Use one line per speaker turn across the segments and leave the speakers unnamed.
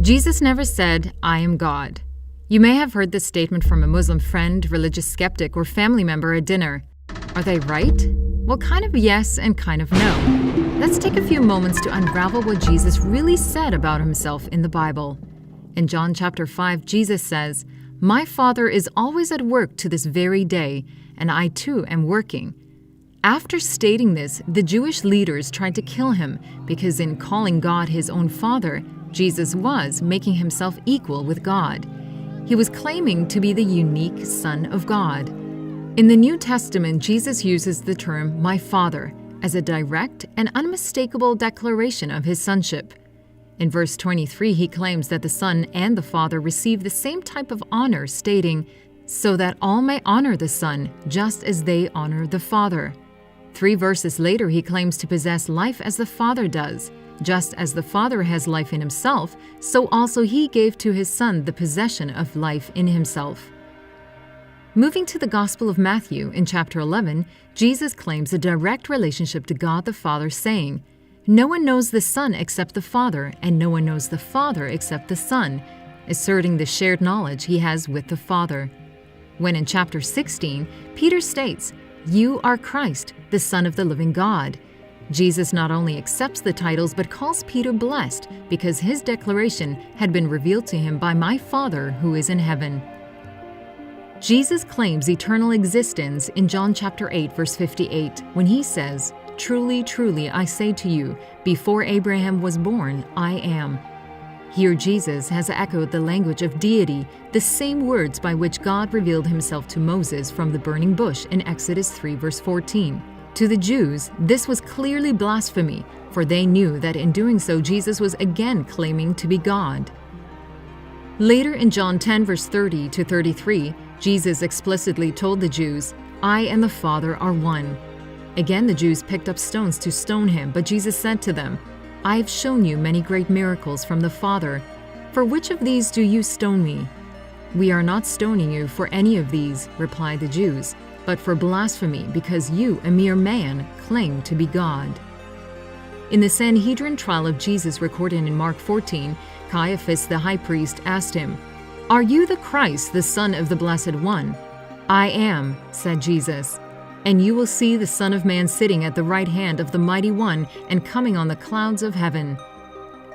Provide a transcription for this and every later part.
Jesus never said, "I am God." You may have heard this statement from a Muslim friend, religious skeptic, or family member at dinner. Are they right? Well, kind of yes and kind of no. Let's take a few moments to unravel what Jesus really said about himself in the Bible. In John chapter 5, Jesus says, "My Father is always at work to this very day, and I too am working." After stating this, the Jewish leaders tried to kill him because in calling God his own Father, Jesus was making himself equal with God. He was claiming to be the unique Son of God. In the New Testament, Jesus uses the term "my Father" as a direct and unmistakable declaration of his sonship. In verse 23, he claims that the Son and the Father receive the same type of honor, stating, "So that all may honor the Son, just as they honor the Father." 3 verses later, he claims to possess life as the Father does. Just as the Father has life in himself, so also he gave to his Son the possession of life in himself. Moving to the Gospel of Matthew, in chapter 11, Jesus claims a direct relationship to God the Father, saying, "No one knows the Son except the Father, and no one knows the Father except the Son," asserting the shared knowledge he has with the Father. When in chapter 16, Peter states, "You are Christ, the Son of the living God." Jesus not only accepts the titles but calls Peter blessed because his declaration had been revealed to him by my Father who is in heaven. Jesus claims eternal existence in John chapter 8 verse 58 when he says, "Truly, truly, I say to you, before Abraham was born, I am." Here Jesus has echoed the language of deity, the same words by which God revealed himself to Moses from the burning bush in Exodus 3 verse 14. To the Jews, this was clearly blasphemy, for they knew that in doing so Jesus was again claiming to be God. Later in John 10 verse 30 to 33, Jesus explicitly told the Jews, "I and the Father are one." Again the Jews picked up stones to stone him, but Jesus said to them, "I have shown you many great miracles from the Father. For which of these do you stone me?" "We are not stoning you for any of these," replied the Jews, "but for blasphemy, because you, a mere man, claim to be God." In the Sanhedrin trial of Jesus recorded in Mark 14, Caiaphas the high priest asked him, "Are you the Christ, the Son of the Blessed One?" "I am," said Jesus. "And you will see the Son of Man sitting at the right hand of the Mighty One and coming on the clouds of heaven."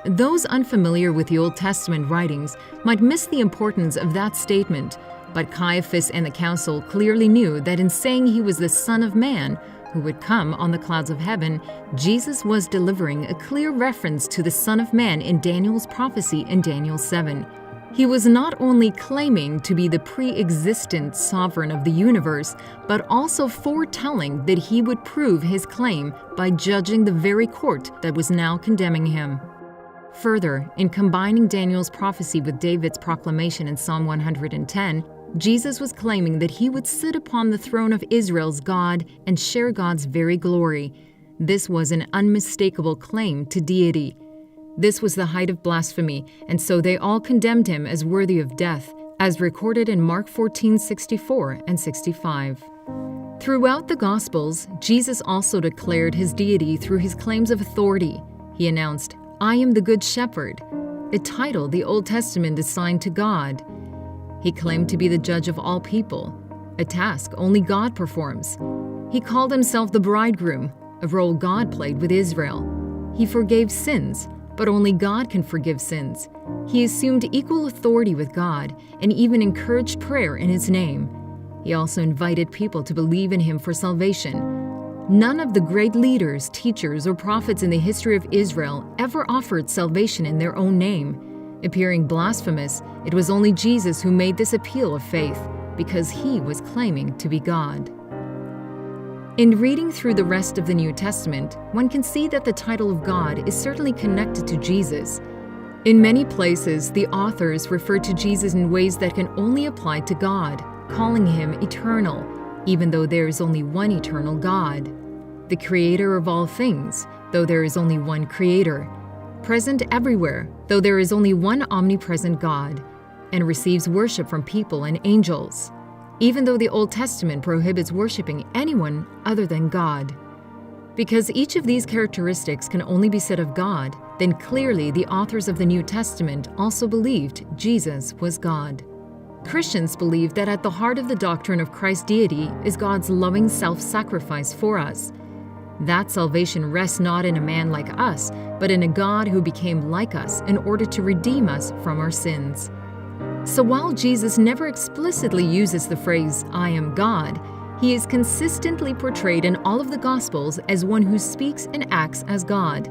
Those unfamiliar with the Old Testament writings might miss the importance of that statement, but Caiaphas and the council clearly knew that in saying he was the Son of Man, who would come on the clouds of heaven, Jesus was delivering a clear reference to the Son of Man in Daniel's prophecy in Daniel 7. He was not only claiming to be the pre-existent sovereign of the universe, but also foretelling that he would prove his claim by judging the very court that was now condemning him. Further, in combining Daniel's prophecy with David's proclamation in Psalm 110, Jesus was claiming that he would sit upon the throne of Israel's God and share God's very glory. This was an unmistakable claim to deity. This was the height of blasphemy, and so they all condemned him as worthy of death, as recorded in Mark 14:64 and 65. Throughout the Gospels, Jesus also declared his deity through his claims of authority. He announced, "I am the Good Shepherd," a title the Old Testament assigned to God. He claimed to be the judge of all people, a task only God performs. He called himself the bridegroom, a role God played with Israel. He forgave sins, but only God can forgive sins. He assumed equal authority with God and even encouraged prayer in his name. He also invited people to believe in him for salvation. None of the great leaders, teachers, or prophets in the history of Israel ever offered salvation in their own name. Appearing blasphemous, it was only Jesus who made this appeal of faith, because he was claiming to be God. In reading through the rest of the New Testament, one can see that the title of God is certainly connected to Jesus. In many places, the authors refer to Jesus in ways that can only apply to God, calling him eternal, even though there is only one eternal God. The creator of all things, though there is only one creator. Present everywhere, though there is only one omnipresent God, and receives worship from people and angels, even though the Old Testament prohibits worshiping anyone other than God. Because each of these characteristics can only be said of God, then clearly the authors of the New Testament also believed Jesus was God. Christians believe that at the heart of the doctrine of Christ's deity is God's loving self-sacrifice for us. That salvation rests not in a man like us, but in a God who became like us in order to redeem us from our sins. So while Jesus never explicitly uses the phrase, "I am God," he is consistently portrayed in all of the Gospels as one who speaks and acts as God.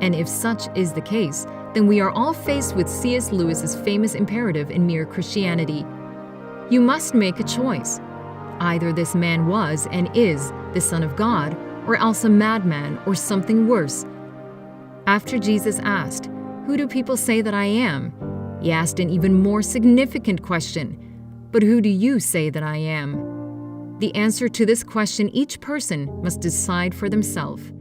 And if such is the case, then we are all faced with C.S. Lewis's famous imperative in Mere Christianity. You must make a choice. Either this man was and is the Son of God, or else a madman or something worse. After Jesus asked, "Who do people say that I am?" he asked an even more significant question, "But who do you say that I am?" The answer to this question each person must decide for themselves.